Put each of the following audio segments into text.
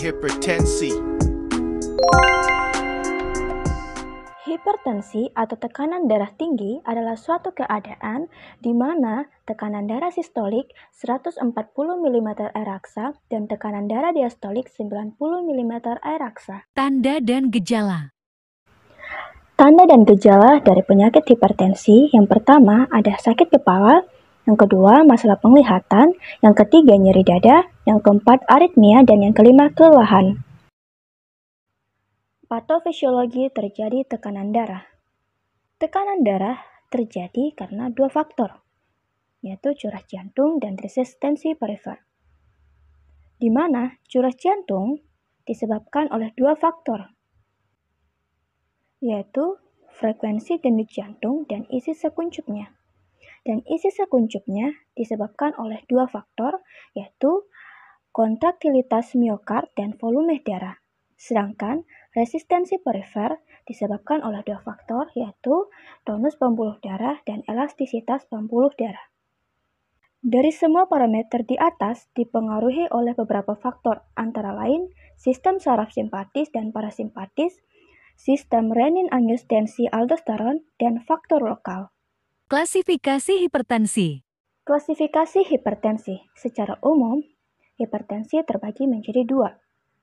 Hipertensi. Hipertensi atau tekanan darah tinggi adalah suatu keadaan di mana tekanan darah sistolik 140 mm air raksa dan tekanan darah diastolik 90 mm air raksa. Tanda dan gejala. Tanda dan gejala dari penyakit hipertensi, yang pertama ada sakit kepala, yang kedua masalah penglihatan, yang ketiga nyeri dada, yang keempat aritmia, dan yang kelima kelelahan. Patofisiologi terjadi tekanan darah. Tekanan darah terjadi karena dua faktor, yaitu curah jantung dan resistensi perifer. Di mana curah jantung disebabkan oleh dua faktor, yaitu frekuensi denyut jantung dan isi sekuncupnya. Dan isi sekuncupnya disebabkan oleh dua faktor, yaitu kontraktilitas miokard dan volume darah. Sedangkan resistensi perifer disebabkan oleh dua faktor, yaitu tonus pembuluh darah dan elastisitas pembuluh darah. Dari semua parameter di atas dipengaruhi oleh beberapa faktor, antara lain sistem saraf simpatis dan parasimpatis, sistem renin-angiostensi-aldosteron, dan faktor lokal. Klasifikasi hipertensi. Klasifikasi hipertensi. Secara umum, hipertensi terbagi menjadi dua,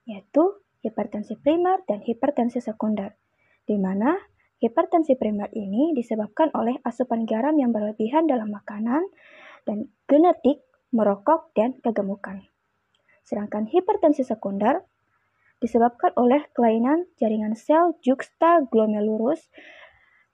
yaitu hipertensi primer dan hipertensi sekunder, di mana hipertensi primer ini disebabkan oleh asupan garam yang berlebihan dalam makanan dan genetik, merokok, dan kegemukan. Sedangkan hipertensi sekunder disebabkan oleh kelainan jaringan sel juxtaglomerulus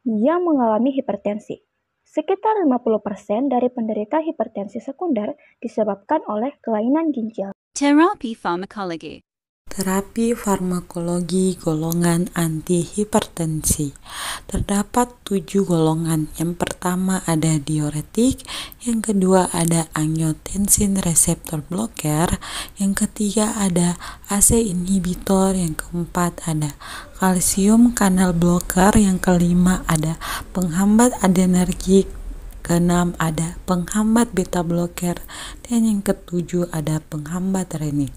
yang mengalami hipertensi. Sekitar 50% dari penderita hipertensi sekunder disebabkan oleh kelainan ginjal. Terapi farmakologi. Terapi farmakologi golongan antihipertensi. Terdapat 7 golongan. Yang pertama ada diuretik, yang kedua ada angiotensin reseptor blocker, yang ketiga ada ACE inhibitor, yang keempat ada kalsium kanal blocker, yang kelima ada penghambat adrenergik, keenam ada penghambat beta blocker, dan yang ketujuh ada penghambat renin.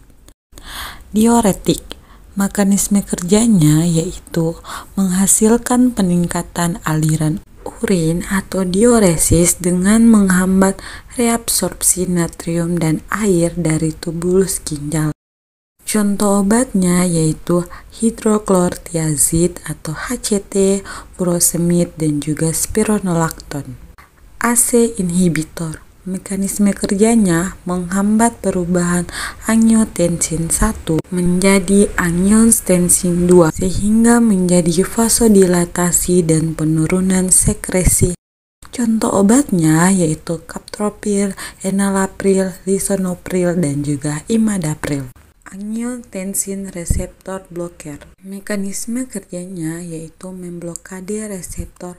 Diuretik, mekanisme kerjanya yaitu menghasilkan peningkatan aliran urin atau diuresis dengan menghambat reabsorpsi natrium dan air dari tubulus ginjal. Contoh obatnya yaitu hidroklortiazid atau HCT, furosemid, dan juga spironolakton. ACE inhibitor, mekanisme kerjanya menghambat perubahan angiotensin 1 menjadi angiotensin 2 sehingga menjadi vasodilatasi dan penurunan sekresi. Contoh obatnya yaitu captopril, enalapril, lisinopril, dan juga imadapril. Angiotensin reseptor blocker, mekanisme kerjanya yaitu memblokade reseptor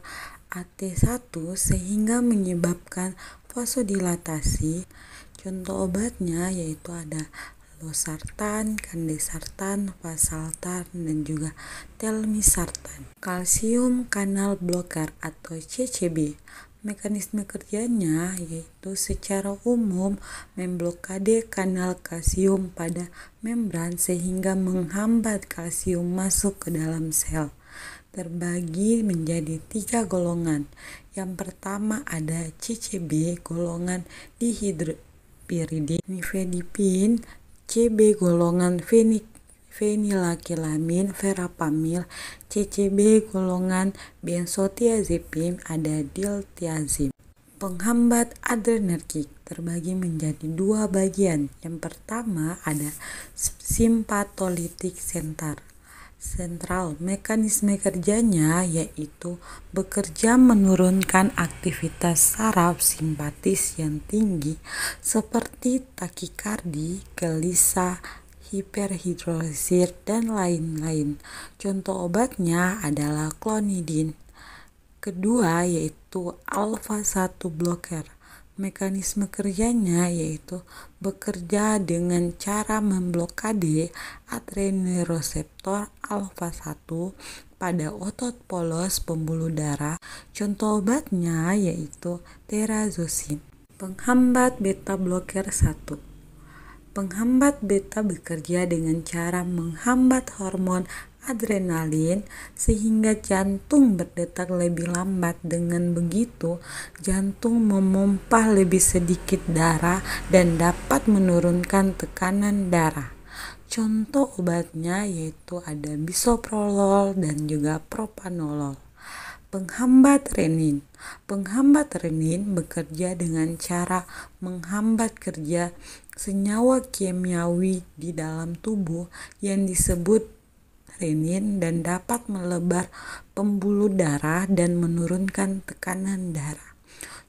AT1 sehingga menyebabkan vasodilatasi. Contoh obatnya yaitu ada losartan, kandesartan, valsartan, dan juga telmisartan. Kalsium kanal blocker atau CCB, mekanisme kerjanya yaitu secara umum memblokade kanal kalsium pada membran sehingga menghambat kalsium masuk ke dalam sel. Terbagi menjadi 3 golongan. Yang pertama ada CCB golongan dihidropyridin, nifedipin, CB golongan fenilakilamin, verapamil, CCB golongan benzodiazepin, ada diltiazem. Penghambat adrenergik terbagi menjadi 2 bagian. Yang pertama ada simpatolitik sentral, mekanisme kerjanya yaitu bekerja menurunkan aktivitas saraf simpatis yang tinggi seperti takikardi, gelisah, hiperhidrosis, dan lain-lain. Contoh obatnya adalah klonidin. Kedua yaitu alpha-1 blocker. Mekanisme kerjanya yaitu bekerja dengan cara memblokade adrenoreseptor alpha-1 pada otot polos pembuluh darah. Contoh obatnya yaitu terazosin. Penghambat beta blocker 1. Penghambat beta bekerja dengan cara menghambat hormon adrenalin sehingga jantung berdetak lebih lambat. Dengan begitu, jantung memompa lebih sedikit darah dan dapat menurunkan tekanan darah. Contoh obatnya yaitu ada bisoprolol dan juga propanolol. Penghambat renin. Penghambat renin bekerja dengan cara menghambat kerja senyawa kimiawi di dalam tubuh yang disebut renin dan dapat melebar pembuluh darah dan menurunkan tekanan darah.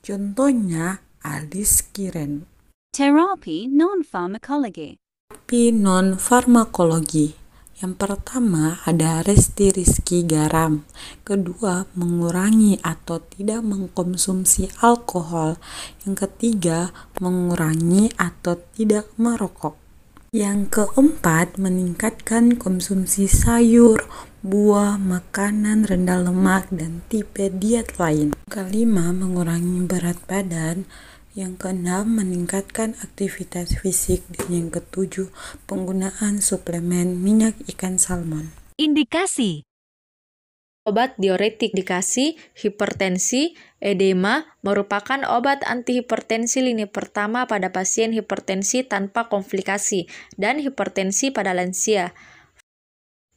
Contohnya aliskiren. Terapi non-pharmacology. Terapi non-farmakologi. Yang pertama ada restrinksi garam. Kedua, mengurangi atau tidak mengkonsumsi alkohol. Yang ketiga, mengurangi atau tidak merokok. Yang keempat, meningkatkan konsumsi sayur, buah, makanan rendah lemak, dan tipe diet lain. Kelima, mengurangi berat badan. Yang keenam, meningkatkan aktivitas fisik. Dan yang ketujuh, penggunaan suplemen minyak ikan salmon. Indikasi. Obat diuretik indikasi hipertensi, edema merupakan obat antihipertensi lini pertama pada pasien hipertensi tanpa komplikasi dan hipertensi pada lansia.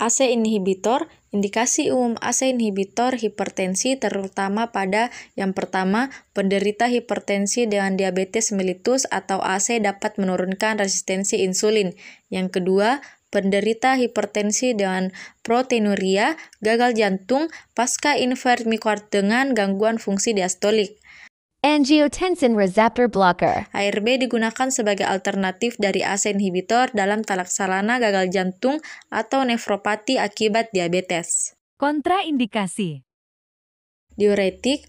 ACE inhibitor, indikasi umum ACE inhibitor hipertensi terutama pada yang pertama, penderita hipertensi dengan diabetes mellitus atau ACE dapat menurunkan resistensi insulin. Yang kedua, penderita hipertensi dengan proteinuria, gagal jantung, pasca infarkt miokarditis dengan gangguan fungsi diastolik. Angiotensin receptor blocker. ARB digunakan sebagai alternatif dari ACE inhibitor dalam talaksana gagal jantung atau nefropati akibat diabetes. Kontraindikasi. Diuretik,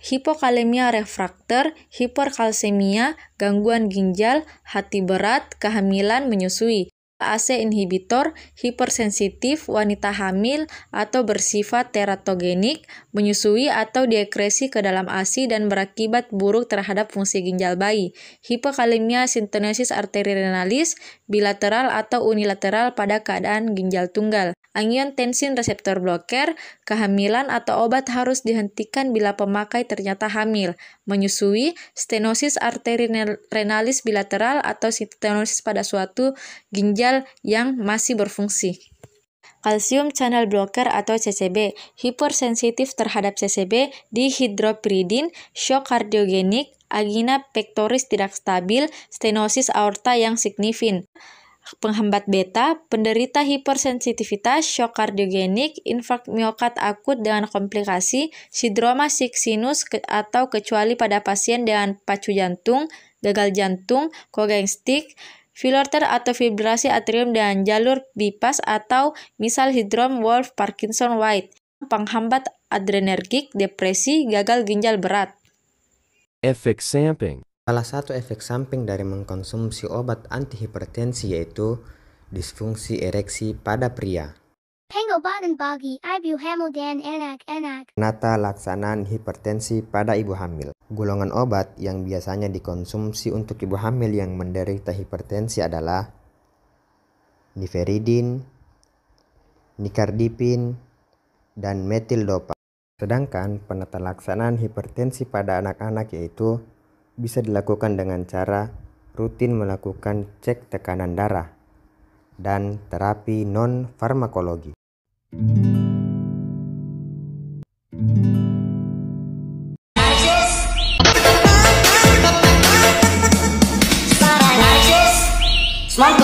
hipokalemia refrakter, hiperkalsemia, gangguan ginjal, hati berat, kehamilan menyusui. ACE inhibitor, hipersensitif, wanita hamil atau bersifat teratogenik, menyusui atau diekresi ke dalam ASI dan berakibat buruk terhadap fungsi ginjal bayi. Hipokalemia stenosis arteriorenalis, bilateral atau unilateral pada keadaan ginjal tunggal. Angiotensin reseptor blocker, kehamilan atau obat harus dihentikan bila pemakai ternyata hamil. Menyusui, stenosis arteriorenalis bilateral atau stenosis pada suatu ginjal yang masih berfungsi. Kalsium channel blocker atau CCB, hipersensitif terhadap CCB, dihidropyridin, shock kardiogenik, angina pectoris tidak stabil, stenosis aorta yang signifin. Penghambat beta, penderita hipersensitivitas, shock kardiogenik, infarkt miokard akut dengan komplikasi, sindroma sick sinus atau kecuali pada pasien dengan pacu jantung, gagal jantung, kogenstik, filter atau fibrillasi atrium dan jalur bypass atau misal sindrom Wolff-Parkinson-White, penghambat adrenergik, depresi, gagal ginjal berat. Efek samping. Salah satu efek samping dari mengkonsumsi obat antihipertensi yaitu disfungsi ereksi pada pria. Pengobatan bagi ibu hamil dan anak-anak. Penata laksanaan hipertensi pada ibu hamil. Golongan obat yang biasanya dikonsumsi untuk ibu hamil yang menderita hipertensi adalah nifedipin, nicardipin, dan metildopa. Sedangkan penata laksanaan hipertensi pada anak-anak yaitu bisa dilakukan dengan cara rutin melakukan cek tekanan darah dan terapi non-farmakologi. Smart